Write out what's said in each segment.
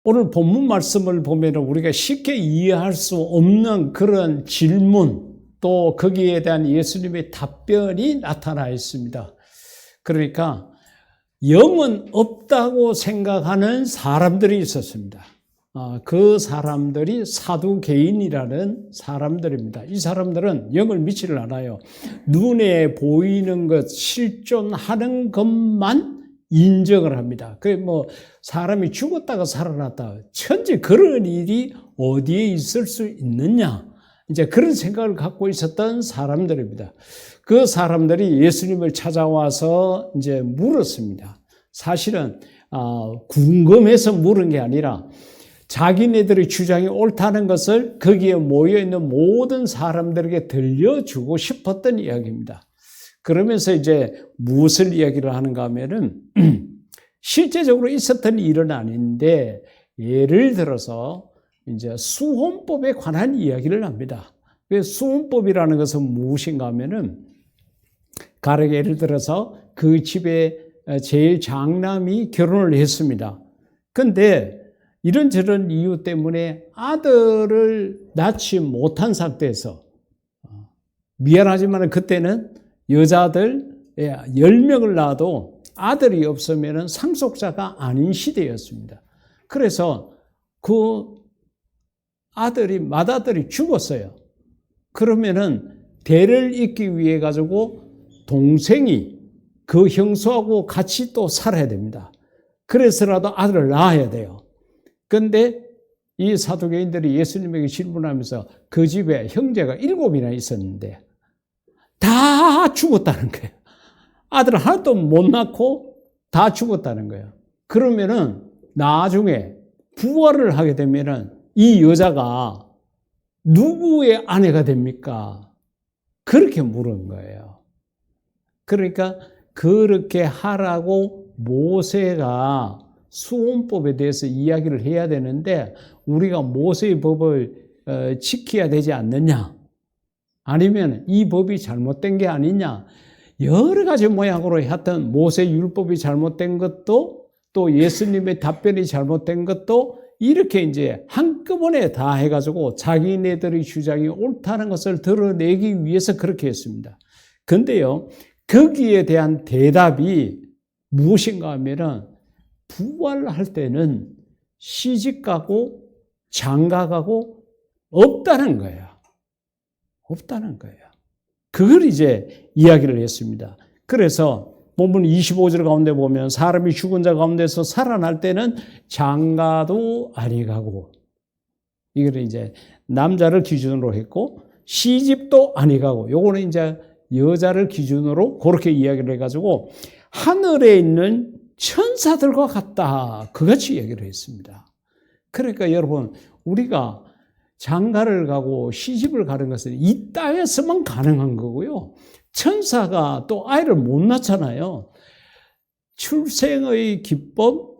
오늘 본문 말씀을 보면 우리가 쉽게 이해할 수 없는 그런 질문, 또 거기에 대한 예수님의 답변이 나타나 있습니다. 그러니까 영은 없다고 생각하는 사람들이 있었습니다. 그 사람들이 사두개인이라는 사람들입니다. 이 사람들은 영을 믿지를 않아요. 눈에 보이는 것, 실존하는 것만 인정을 합니다. 사람이 죽었다가 살아났다. 천지 그런 일이 어디에 있을 수 있느냐. 이제 그런 생각을 갖고 있었던 사람들입니다. 그 사람들이 예수님을 찾아와서 이제 물었습니다. 사실은, 궁금해서 물은 게 아니라 자기네들의 주장이 옳다는 것을 거기에 모여있는 모든 사람들에게 들려주고 싶었던 이야기입니다. 그러면서 이제 무엇을 이야기를 하는가 하면은, 실제적으로 있었던 일은 아닌데, 예를 들어서 이제 수혼법에 관한 이야기를 합니다. 수혼법이라는 것은 무엇인가 하면은, 가령 예를 들어서 그 집에 제일 장남이 결혼을 했습니다. 근데 이런저런 이유 때문에 아들을 낳지 못한 상태에서, 미안하지만 그때는 여자들 10명을 낳아도 아들이 없으면 상속자가 아닌 시대였습니다. 그래서 그 맏아들이 죽었어요. 그러면은 대를 잇기 위해 가지고 동생이 그 형수하고 같이 또 살아야 됩니다. 그래서라도 아들을 낳아야 돼요. 근데 이 사두개인들이 예수님에게 질문하면서 그 집에 형제가 7이나 있었는데 다 죽었다는 거예요. 아들 하나도 못 낳고 다 죽었다는 거예요. 그러면은 나중에 부활을 하게 되면은 이 여자가 누구의 아내가 됩니까? 그렇게 물은 거예요. 그러니까 그렇게 하라고 모세가 수혼법에 대해서 이야기를 해야 되는데 우리가 모세의 법을 지켜야 되지 않느냐? 아니면 이 법이 잘못된 게 아니냐? 여러 가지 모양으로 하여튼 모세 율법이 잘못된 것도 또 예수님의 답변이 잘못된 것도 이렇게 이제 한꺼번에 다 해가지고 자기네들의 주장이 옳다는 것을 드러내기 위해서 그렇게 했습니다. 근데요, 거기에 대한 대답이 무엇인가 하면은 부활할 때는 시집가고 장가가고 없다는 거예요. 없다는 거예요. 그걸 이제 이야기를 했습니다. 그래서 본문 25절 가운데 보면 사람이 죽은 자 가운데서 살아날 때는 장가도 아니 가고, 이걸 이제 남자를 기준으로 했고, 시집도 아니 가고, 요거는 이제 여자를 기준으로 그렇게 이야기를 해가지고 하늘에 있는 천사들과 같다, 그같이 얘기를 했습니다. 그러니까 여러분, 우리가 장가를 가고 시집을 가는 것은 이 땅에서만 가능한 거고요. 천사가 또 아이를 못 낳잖아요. 출생의 기법,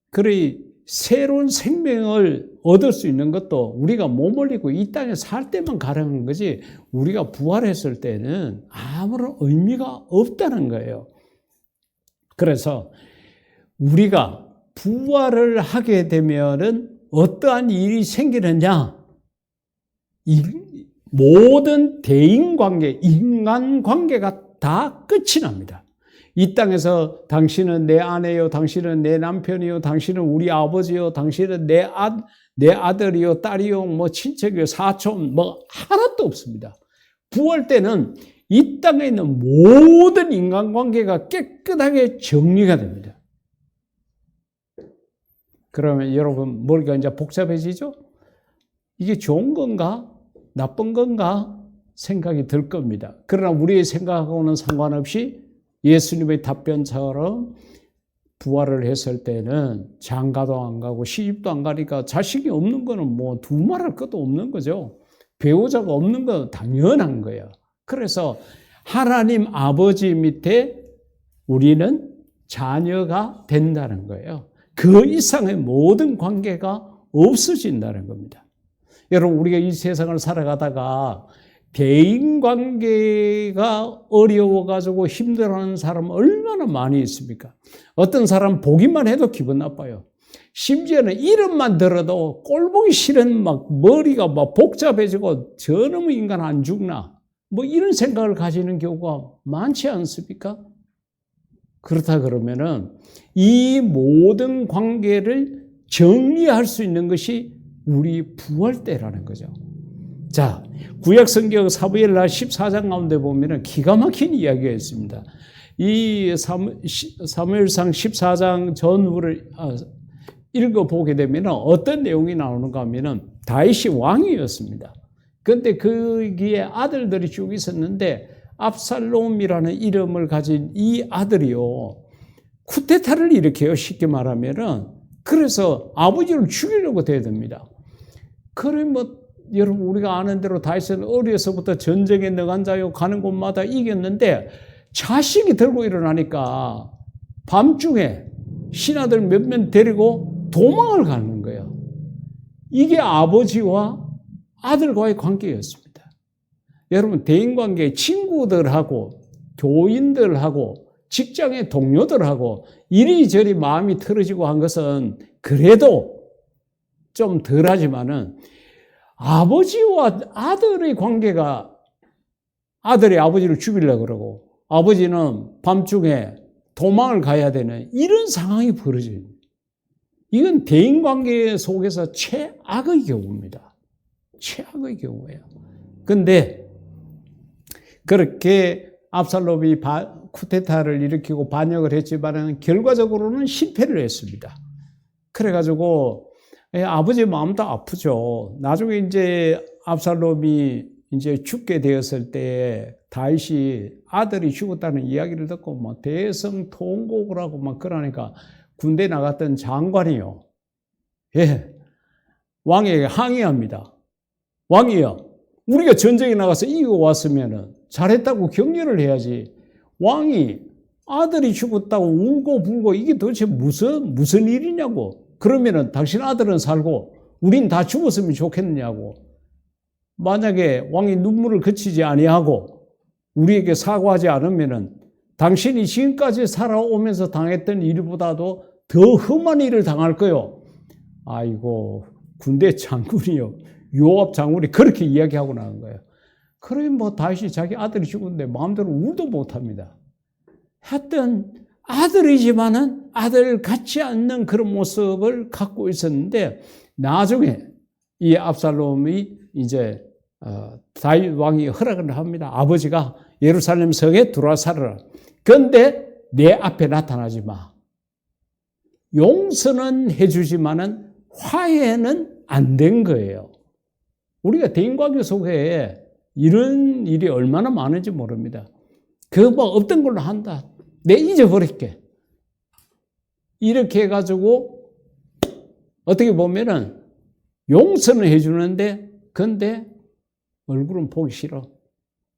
그래 새로운 생명을 얻을 수 있는 것도 우리가 몸을 입고 이 땅에 살 때만 가능한 거지, 우리가 부활했을 때는 아무런 의미가 없다는 거예요. 그래서 우리가 부활을 하게 되면은 어떠한 일이 생기느냐? 모든 대인관계, 인간관계가 다 끝이 납니다. 이 땅에서 당신은 내 아내요, 당신은 내 남편이요, 당신은 우리 아버지요, 당신은 내 아들이요, 딸이요, 뭐 친척이요, 사촌, 뭐 하나도 없습니다. 부활 때는 이 땅에 있는 모든 인간관계가 깨끗하게 정리가 됩니다. 그러면 여러분 머리가 이제 복잡해지죠? 이게 좋은 건가? 나쁜 건가? 생각이 들 겁니다. 그러나 우리의 생각하고는 상관없이 예수님의 답변처럼 부활을 했을 때는 장가도 안 가고 시집도 안 가니까 자식이 없는 거는 뭐 두말할 것도 없는 거죠. 배우자가 없는 건 당연한 거예요. 그래서 하나님 아버지 밑에 우리는 자녀가 된다는 거예요. 그 이상의 모든 관계가 없어진다는 겁니다. 여러분, 우리가 이 세상을 살아가다가 대인관계가 어려워가지고 힘들어하는 사람 얼마나 많이 있습니까? 어떤 사람 보기만 해도 기분 나빠요. 심지어는 이름만 들어도 꼴보기 싫은 막 머리가 막 복잡해지고 저놈의 인간 안 죽나? 뭐 이런 생각을 가지는 경우가 많지 않습니까? 그렇다 그러면은 이 모든 관계를 정리할 수 있는 것이 우리 부활 때라는 거죠. 자, 구약성경 사무엘하 14장 가운데 보면은 기가 막힌 이야기가 있습니다. 이 사무엘상 14장 전후를 읽어보게 되면 어떤 내용이 나오는가 하면은 다윗이 왕이었습니다. 그런데 거기에 아들들이 쭉 있었는데 압살롬이라는 이름을 가진 이 아들이요, 쿠데타를 일으켜요. 쉽게 말하면은. 그래서 아버지를 죽이려고 대듭니다. 그래 뭐 여러분 우리가 아는 대로 다윗은 어려서부터 전쟁에 나간 자요, 가는 곳마다 이겼는데 자식이 들고 일어나니까 밤중에 신하들 몇몇 데리고 도망을 가는 거예요. 이게 아버지와 아들과의 관계였습니다. 여러분 대인관계, 친구들하고 교인들하고 직장의 동료들하고 이리저리 마음이 틀어지고 한 것은 그래도 좀 덜하지만은 아버지와 아들의 관계가, 아들이 아버지를 죽이려고 그러고 아버지는 밤중에 도망을 가야 되는 이런 상황이 벌어져요. 이건 대인관계 속에서 최악의 경우입니다. 최악의 경우예요. 그런데 그렇게 압살롬이 쿠데타를 일으키고 반역을 했지만 결과적으로는 실패를 했습니다. 그래가지고 아버지의 마음도 아프죠. 나중에 이제 압살롬이 이제 죽게 되었을 때 다윗이 아들이 죽었다는 이야기를 듣고 막 대성통곡을 하고 막 그러니까 군대 나갔던 장관이요, 왕에게 항의합니다. 왕이요, 우리가 전쟁에 나가서 이기고 왔으면은 잘했다고 격려를 해야지. 왕이 아들이 죽었다고 울고 불고 이게 도대체 무슨 일이냐고. 그러면은 당신 아들은 살고 우린 다 죽었으면 좋겠느냐고. 만약에 왕이 눈물을 그치지 아니하고 우리에게 사과하지 않으면은 당신이 지금까지 살아오면서 당했던 일보다도 더 험한 일을 당할 거요. 아이고, 군대 장군이요, 요압 장군이 그렇게 이야기하고 나온 거예요. 그러면 뭐 다윗이 자기 아들이 죽었는데 마음대로 울도 못합니다. 하여튼 아들이지만은 아들 같지 않는 그런 모습을 갖고 있었는데 나중에 이 압살롬이 이제 다윗 왕이 허락을 합니다. 아버지가 예루살렘 성에 들어와 살아라. 그런데 내 앞에 나타나지 마. 용서는 해주지만은 화해는 안 된 거예요. 우리가 대인관계 속에 이런 일이 얼마나 많은지 모릅니다. 그거 뭐 없던 걸로 한다. 내 잊어버릴게. 이렇게 해가지고 어떻게 보면은 용서는 해주는데 근데 얼굴은 보기 싫어.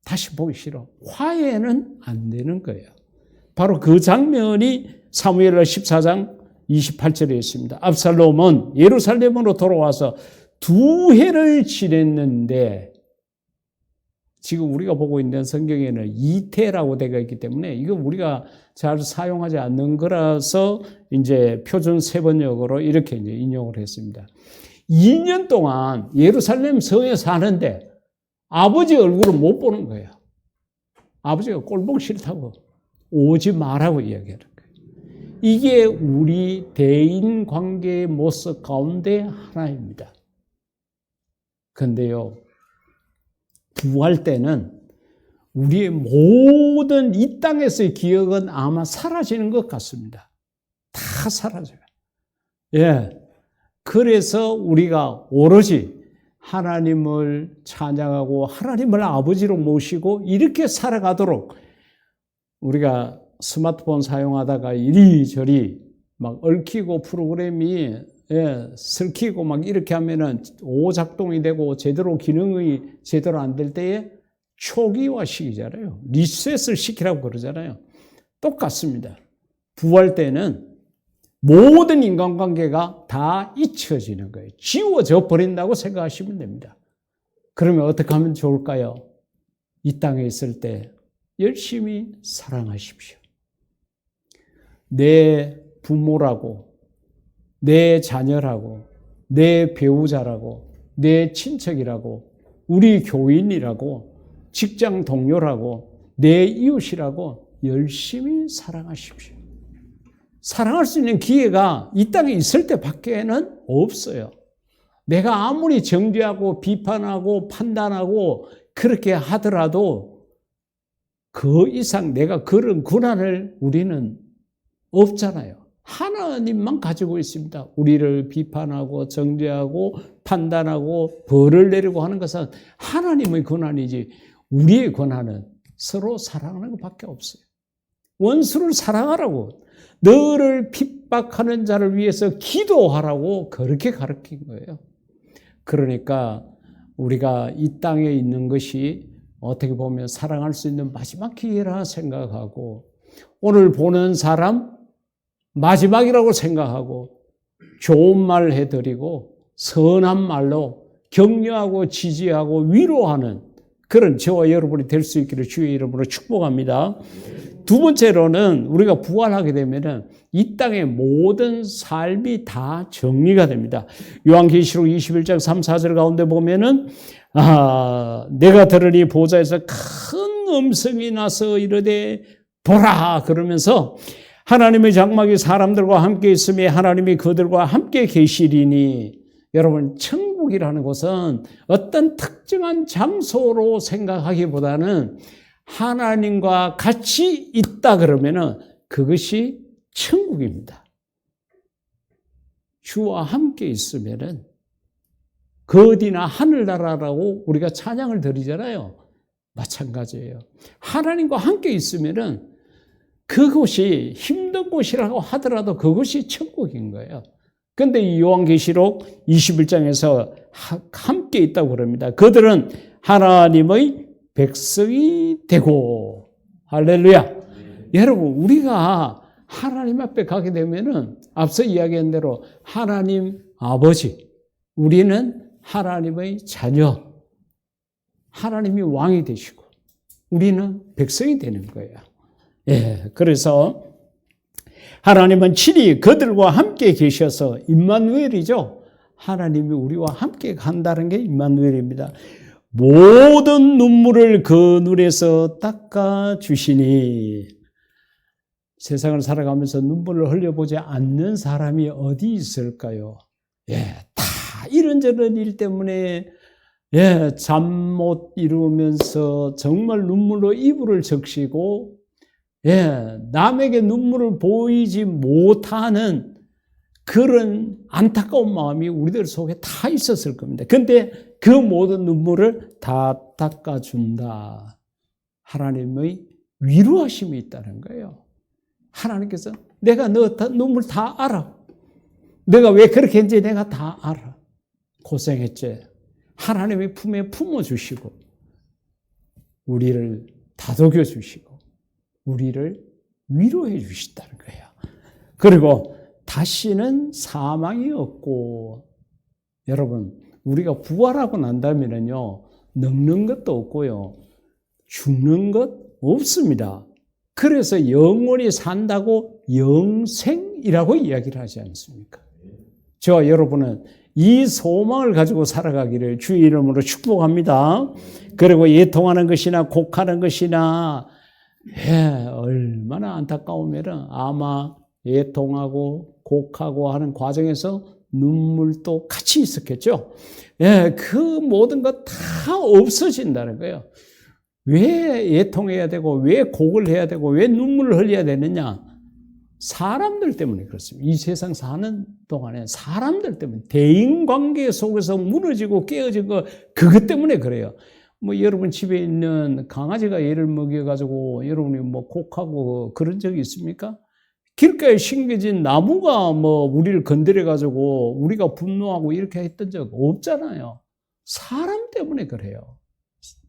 다시 보기 싫어. 화해는 안 되는 거예요. 바로 그 장면이 사무엘하 14장 28절에 있습니다. 압살롬은 예루살렘으로 돌아와서 2해를 지냈는데, 지금 우리가 보고 있는 성경에는 2태라고 되어 있기 때문에 이거 우리가 잘 사용하지 않는 거라서 이제 표준 세번역으로 이렇게 이제 인용을 했습니다. 2년 동안 예루살렘 성에 사는데 아버지 얼굴을 못 보는 거예요. 아버지가 꼴보기 싫다고 오지 마라고 이야기하는 거예요. 이게 우리 대인 관계의 모습 가운데 하나입니다. 그런데요, 부활 때는 우리의 모든 이 땅에서의 기억은 아마 사라지는 것 같습니다. 다 사라져요. 그래서 우리가 오로지 하나님을 찬양하고 하나님을 아버지로 모시고 이렇게 살아가도록, 우리가 스마트폰 사용하다가 이리저리 막 얽히고 프로그램이 슬키고 막 이렇게 하면은 오작동이 되고 제대로 기능이 제대로 안 될 때에 초기화 시키잖아요. 리셋을 시키라고 그러잖아요. 똑같습니다. 부활 때는 모든 인간관계가 다 잊혀지는 거예요. 지워져 버린다고 생각하시면 됩니다. 그러면 어떻게 하면 좋을까요? 이 땅에 있을 때 열심히 사랑하십시오. 내 부모라고, 내 자녀라고, 내 배우자라고, 내 친척이라고, 우리 교인이라고, 직장 동료라고, 내 이웃이라고 열심히 사랑하십시오. 사랑할 수 있는 기회가 이 땅에 있을 때밖에는 없어요. 내가 아무리 정죄하고 비판하고 판단하고 그렇게 하더라도 그 이상 내가 그런 권한을 우리는 없잖아요. 하나님만 가지고 있습니다. 우리를 비판하고 정죄하고 판단하고 벌을 내리고 하는 것은 하나님의 권한이지 우리의 권한은 서로 사랑하는 것밖에 없어요. 원수를 사랑하라고, 너를 핍박하는 자를 위해서 기도하라고 그렇게 가르친 거예요. 그러니까 우리가 이 땅에 있는 것이 어떻게 보면 사랑할 수 있는 마지막 기회라 생각하고, 오늘 보는 사람 마지막이라고 생각하고 좋은 말 해드리고 선한 말로 격려하고 지지하고 위로하는 그런 저와 여러분이 될 수 있기를 주의 이름으로 축복합니다. 두 번째로는 우리가 부활하게 되면은 이 땅의 모든 삶이 다 정리가 됩니다. 요한계시록 21장 3, 4절 가운데 보면은 내가 들으니 보좌에서 큰 음성이 나서 이르되 보라 그러면서 하나님의 장막이 사람들과 함께 있으며 하나님이 그들과 함께 계시리니, 여러분 천국이라는 곳은 어떤 특정한 장소로 생각하기보다는 하나님과 같이 있다 그러면은 그것이 천국입니다. 주와 함께 있으면은 그 어디나 하늘나라라고 우리가 찬양을 드리잖아요. 마찬가지예요. 하나님과 함께 있으면은 그곳이 힘든 곳이라고 하더라도 그것이 천국인 거예요. 그런데 이 요한계시록 21장에서 함께 있다고 그럽니다. 그들은 하나님의 백성이 되고, 할렐루야. 여러분, 우리가 하나님 앞에 가게 되면은 앞서 이야기한 대로 하나님 아버지, 우리는 하나님의 자녀, 하나님이 왕이 되시고 우리는 백성이 되는 거예요. 예, 그래서 하나님은 친히 그들과 함께 계셔서 임마누엘이죠. 하나님이 우리와 함께 간다는 게 임마누엘입니다. 모든 눈물을 그 눈에서 닦아주시니, 세상을 살아가면서 눈물을 흘려보지 않는 사람이 어디 있을까요? 예, 다 이런저런 일 때문에 잠 못 이루면서 정말 눈물로 이불을 적시고 남에게 눈물을 보이지 못하는 그런 안타까운 마음이 우리들 속에 다 있었을 겁니다. 그런데 그 모든 눈물을 다 닦아준다. 하나님의 위로하심이 있다는 거예요. 하나님께서 내가 너 눈물 다 알아. 내가 왜 그렇게 했는지 내가 다 알아. 고생했지. 하나님의 품에 품어주시고 우리를 다독여 주시고 우리를 위로해 주신다는 거예요. 그리고 다시는 사망이 없고, 여러분 우리가 부활하고 난다면요 늙는 것도 없고요 죽는 것 없습니다. 그래서 영원히 산다고 영생이라고 이야기를 하지 않습니까? 저와 여러분은 이 소망을 가지고 살아가기를 주의 이름으로 축복합니다. 그리고 예통하는 것이나 곡하는 것이나 얼마나 안타까우면 아마 예통하고 곡하고 하는 과정에서 눈물도 같이 있었겠죠. 그 모든 것 다 없어진다는 거예요. 왜 예통해야 되고 왜 곡을 해야 되고 왜 눈물을 흘려야 되느냐? 사람들 때문에 그렇습니다. 이 세상 사는 동안에 사람들 때문에, 대인관계 속에서 무너지고 깨어진 거 그것 때문에 그래요. 뭐 여러분 집에 있는 강아지가 얘를 먹여가지고 여러분이 뭐 곡하고 그런 적이 있습니까? 길가에 심겨진 나무가 뭐 우리를 건드려가지고 우리가 분노하고 이렇게 했던 적 없잖아요. 사람 때문에 그래요.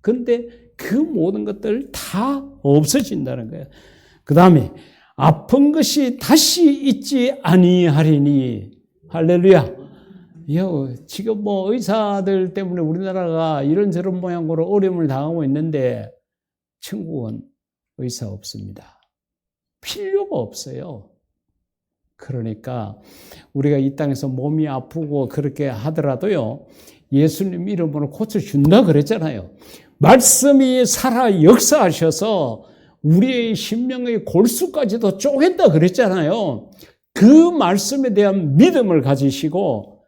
그런데 그 모든 것들 다 없어진다는 거예요. 그 다음에 아픈 것이 다시 있지 아니하리니, 할렐루야. 지금 뭐 의사들 때문에 우리나라가 이런저런 모양으로 어려움을 당하고 있는데 천국은 의사 없습니다. 필요가 없어요. 그러니까 우리가 이 땅에서 몸이 아프고 그렇게 하더라도요, 예수님 이름으로 고쳐준다 그랬잖아요. 말씀이 살아 역사하셔서 우리의 심령의 골수까지도 쪼갠다 그랬잖아요. 그 말씀에 대한 믿음을 가지시고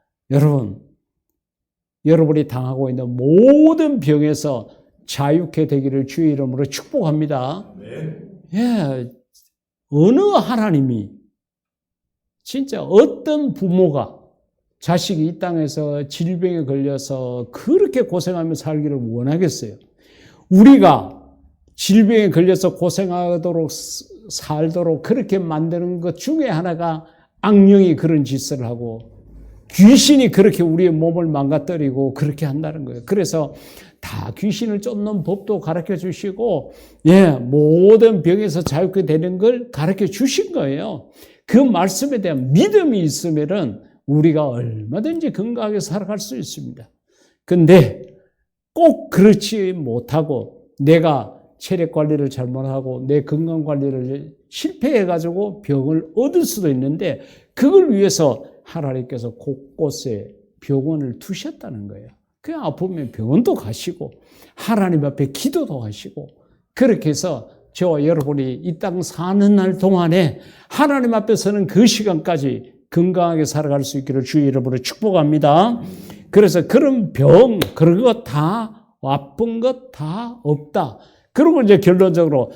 여러분이 당하고 있는 모든 병에서 자유케 되기를 주의 이름으로 축복합니다. 예, 어느 하나님이 진짜 어떤 부모가 자식이 이 땅에서 질병에 걸려서 그렇게 고생하며 살기를 원하겠어요? 우리가 질병에 걸려서 고생하도록 살도록 그렇게 만드는 것 중에 하나가 악령이 그런 짓을 하고 귀신이 그렇게 우리의 몸을 망가뜨리고 그렇게 한다는 거예요. 그래서 다 귀신을 쫓는 법도 가르쳐 주시고, 모든 병에서 자유케 되는 걸 가르쳐 주신 거예요. 그 말씀에 대한 믿음이 있으면은 우리가 얼마든지 건강하게 살아갈 수 있습니다. 근데 꼭 그렇지 못하고 내가 체력 관리를 잘못하고 내 건강 관리를 실패해가지고 병을 얻을 수도 있는데 그걸 위해서 하나님께서 곳곳에 병원을 두셨다는 거예요. 그 아프면 병원도 가시고 하나님 앞에 기도도 하시고 그렇게 해서 저와 여러분이 이 땅 사는 날 동안에 하나님 앞에 서는 그 시간까지 건강하게 살아갈 수 있기를 주의 이름으로 축복합니다. 그래서 그런 병, 그런 것 다 아픈 것 다 없다. 그리고 이제 결론적으로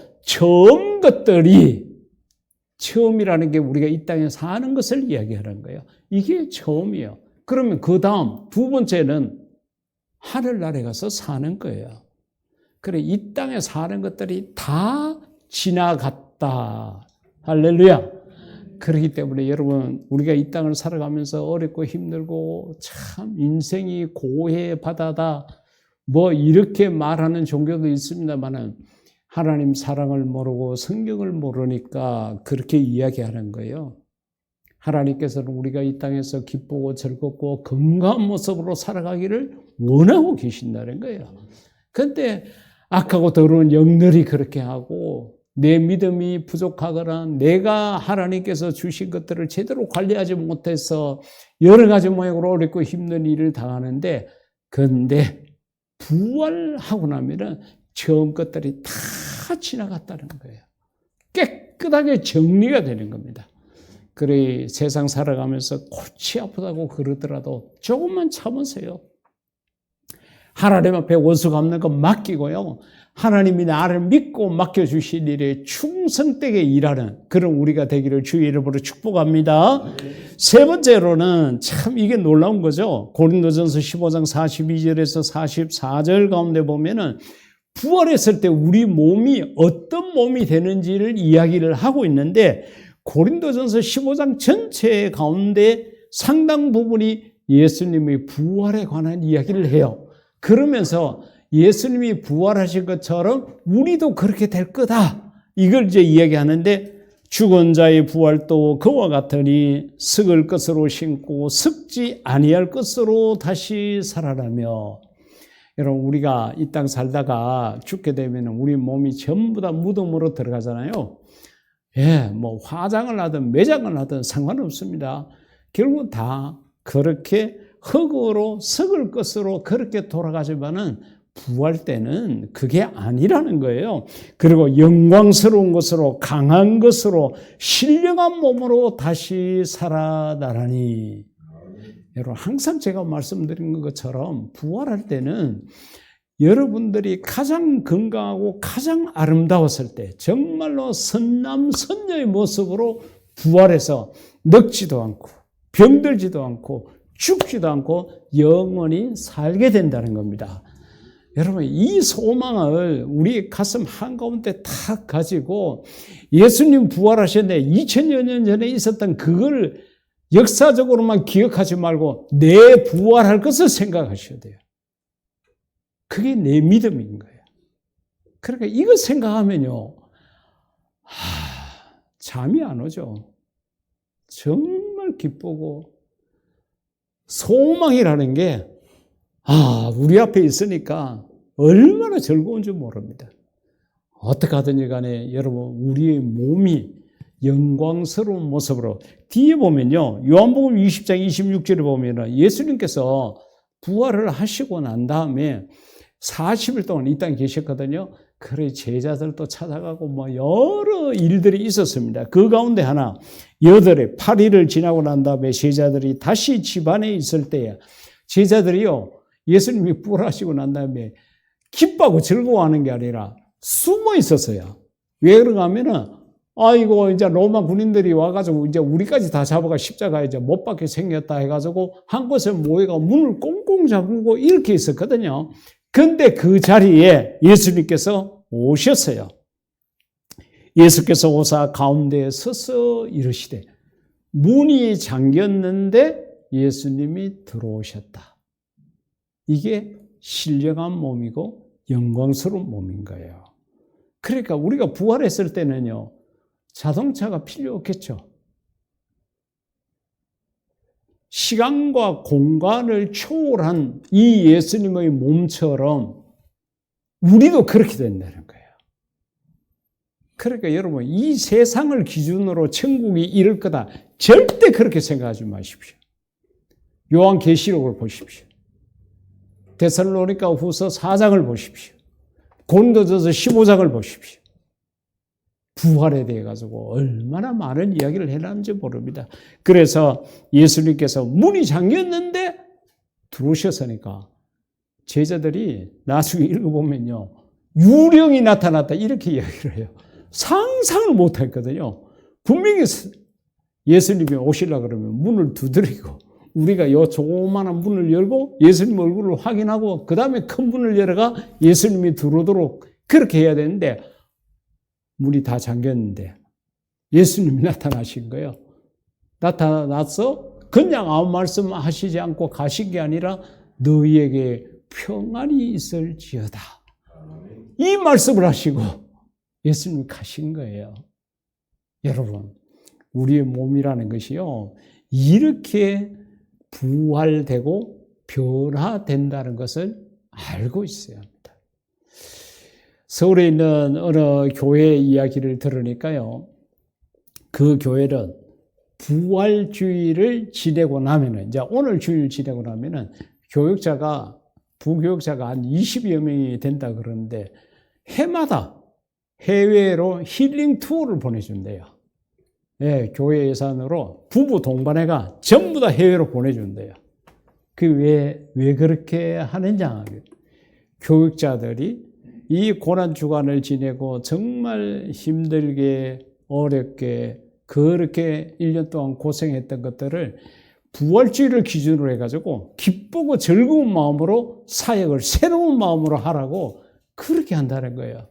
처음이라는 게 우리가 이 땅에 사는 것을 이야기하는 거예요. 이게 처음이에요. 그러면 그 다음 두 번째는 하늘나라에 가서 사는 거예요. 그래, 이 땅에 사는 것들이 다 지나갔다. 할렐루야. 그렇기 때문에 여러분, 우리가 이 땅을 살아가면서 어렵고 힘들고 참 인생이 고해 바다다. 이렇게 말하는 종교도 있습니다만은 하나님 사랑을 모르고 성경을 모르니까 그렇게 이야기하는 거예요. 하나님께서는 우리가 이 땅에서 기쁘고 즐겁고 건강한 모습으로 살아가기를 원하고 계신다는 거예요. 그런데 악하고 더러운 영들이 그렇게 하고 내 믿음이 부족하거나 내가 하나님께서 주신 것들을 제대로 관리하지 못해서 여러 가지 모양으로 어렵고 힘든 일을 당하는데, 그런데 부활하고 나면은 처음 것들이 다 지나갔다는 거예요. 깨끗하게 정리가 되는 겁니다. 그래, 세상 살아가면서 골치 아프다고 그러더라도 조금만 참으세요. 하나님 앞에 원수 갚는 거 맡기고요. 하나님이 나를 믿고 맡겨주신 일에 충성되게 일하는 그런 우리가 되기를 주의 이름으로 축복합니다. 세 번째로는 참 이게 놀라운 거죠. 고린도전서 15장 42절에서 44절 가운데 보면은 부활했을 때 우리 몸이 어떤 몸이 되는지를 이야기를 하고 있는데, 고린도전서 15장 전체 가운데 상당 부분이 예수님의 부활에 관한 이야기를 해요. 그러면서 예수님이 부활하신 것처럼 우리도 그렇게 될 거다. 이걸 이제 이야기하는데, 죽은 자의 부활도 그와 같으니 썩을 것으로 신고 썩지 아니할 것으로 다시 살아나며. 여러분, 우리가 이 땅 살다가 죽게 되면 우리 몸이 전부 다 무덤으로 들어가잖아요. 화장을 하든 매장을 하든 상관없습니다. 결국 다 그렇게 흙으로 썩을 것으로 그렇게 돌아가지만은 부활 때는 그게 아니라는 거예요. 그리고 영광스러운 것으로 강한 것으로 신령한 몸으로 다시 살아나라니. 여러분, 항상 제가 말씀드린 것처럼 부활할 때는 여러분들이 가장 건강하고 가장 아름다웠을 때 정말로 선남 선녀의 모습으로 부활해서 늙지도 않고 병들지도 않고 죽지도 않고 영원히 살게 된다는 겁니다. 여러분, 이 소망을 우리 가슴 한가운데 탁 가지고 예수님 부활하셨는데 2000여 년 전에 있었던 그걸 역사적으로만 기억하지 말고 내 부활할 것을 생각하셔야 돼요. 그게 내 믿음인 거예요. 그러니까 이거 생각하면요, 잠이 안 오죠. 정말 기쁘고 소망이라는 게 우리 앞에 있으니까 얼마나 즐거운지 모릅니다. 어떻게 하든지 간에 여러분, 우리의 몸이 영광스러운 모습으로. 뒤에 보면요, 요한복음 20장 26절에 보면은 예수님께서 부활을 하시고 난 다음에 40일 동안 이 땅에 계셨거든요. 그래 제자들도 찾아가고 뭐 여러 일들이 있었습니다. 그 가운데 하나 8일을 지나고 난 다음에 제자들이 다시 집안에 있을 때에 제자들이요, 예수님이 부활하시고 난 다음에 기뻐하고 즐거워하는 게 아니라 숨어 있었어요. 왜 그런가 하면은 아이고 이제 로마 군인들이 와가지고 이제 우리까지 다 잡아가 십자가에 이제 못 박게 생겼다 해가지고 한 곳에 모여가 문을 꽁꽁 잠그고 이렇게 있었거든요. 근데 그 자리에 예수님께서 오셨어요. 예수께서 오사 가운데에 서서 이르시되 문이 잠겼는데 예수님이 들어오셨다. 이게 신령한 몸이고 영광스러운 몸인 거예요. 그러니까 우리가 부활했을 때는요, 자동차가 필요 없겠죠. 시간과 공간을 초월한 이 예수님의 몸처럼 우리도 그렇게 된다는 거예요. 그러니까 여러분, 이 세상을 기준으로 천국이 이를 거다, 절대 그렇게 생각하지 마십시오. 요한계시록을 보십시오. 데살로니가 후서 4장을 보십시오. 고린도전서 15장을 보십시오. 부활에 대해 가지고 얼마나 많은 이야기를 해놨는지 모릅니다. 그래서 예수님께서 문이 잠겼는데 들어오셨으니까 제자들이 나중에 읽어보면요, 유령이 나타났다 이렇게 이야기를 해요. 상상을 못했거든요. 분명히 예수님이 오시려고 그러면 문을 두드리고 우리가 요 조그마한 문을 열고 예수님 얼굴을 확인하고 그 다음에 큰 문을 열어가 예수님이 들어오도록 그렇게 해야 되는데 문이 다 잠겼는데 예수님이 나타나신 거예요. 나타나서 그냥 아무 말씀 하시지 않고 가신 게 아니라 너희에게 평안이 있을지어다. 이 말씀을 하시고 예수님이 가신 거예요. 여러분, 우리의 몸이라는 것이요, 이렇게 부활되고 변화된다는 것을 알고 있어야 합니다. 서울에 있는 어느 교회 이야기를 들으니까요, 그 교회는 부활주의를 지내고 나면은, 이제 오늘 주일 지내고 나면은 부교육자가 한 20여 명이 된다 그러는데 해마다 해외로 힐링 투어를 보내준대요. 예, 교회 예산으로 부부 동반회가 전부 다 해외로 보내준대요. 왜 그렇게 하느냐. 교육자들이 이 고난 주간을 지내고 정말 힘들게 어렵게 그렇게 1년 동안 고생했던 것들을 부활주의를 기준으로 해가지고 기쁘고 즐거운 마음으로 사역을 새로운 마음으로 하라고 그렇게 한다는 거예요.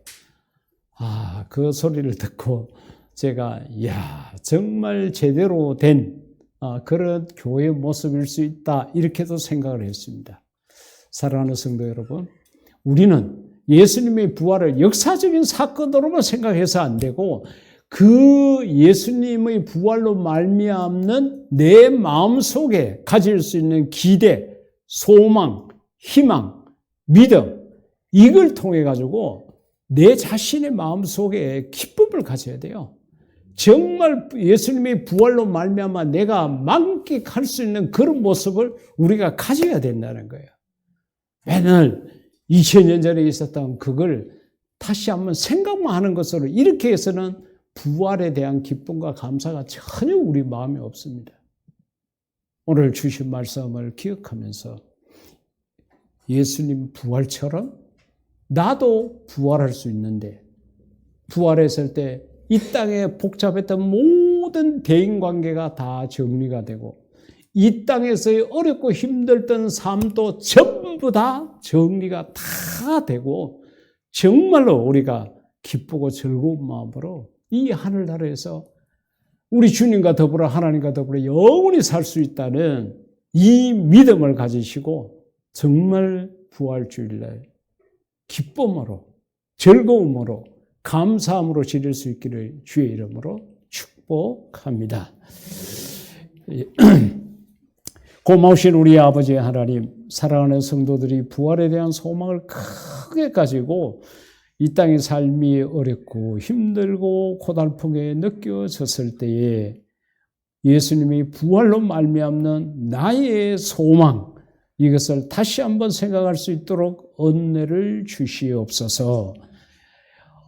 그 소리를 듣고 제가 정말 제대로 된 그런 교회의 모습일 수 있다 이렇게도 생각을 했습니다. 사랑하는 성도 여러분, 우리는 예수님의 부활을 역사적인 사건으로만 생각해서 안 되고 그 예수님의 부활로 말미암는 내 마음속에 가질 수 있는 기대, 소망, 희망, 믿음, 이걸 통해 가지고 내 자신의 마음속에 기쁨을 가져야 돼요. 정말 예수님의 부활로 말미암아 내가 만끽할 수 있는 그런 모습을 우리가 가져야 된다는 거예요. 맨날 2000년 전에 있었던 그걸 다시 한번 생각만 하는 것으로 이렇게 해서는 부활에 대한 기쁨과 감사가 전혀 우리 마음에 없습니다. 오늘 주신 말씀을 기억하면서 예수님 부활처럼 나도 부활할 수 있는데, 부활했을 때 이 땅에 복잡했던 모든 대인관계가 다 정리가 되고 이 땅에서의 어렵고 힘들던 삶도 전부 다 정리가 다 되고 정말로 우리가 기쁘고 즐거운 마음으로 이 하늘나라에서 우리 주님과 더불어 하나님과 더불어 영원히 살 수 있다는 이 믿음을 가지시고 정말 부활주일날 기쁨으로 즐거움으로 감사함으로 지낼 수 있기를 주의 이름으로 축복합니다. 고마우신 우리 아버지 하나님, 사랑하는 성도들이 부활에 대한 소망을 크게 가지고 이 땅의 삶이 어렵고 힘들고 고달프게 느껴졌을 때에 예수님이 부활로 말미암는 나의 소망, 이것을 다시 한번 생각할 수 있도록 은혜를 주시옵소서.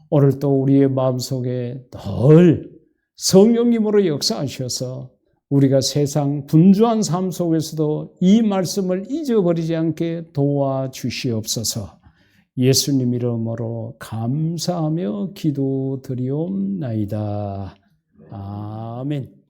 오늘 또 우리의 마음속에 늘 성령님으로 역사하셔서 우리가 세상 분주한 삶 속에서도 이 말씀을 잊어버리지 않게 도와주시옵소서. 예수님 이름으로 감사하며 기도드리옵나이다. 아멘.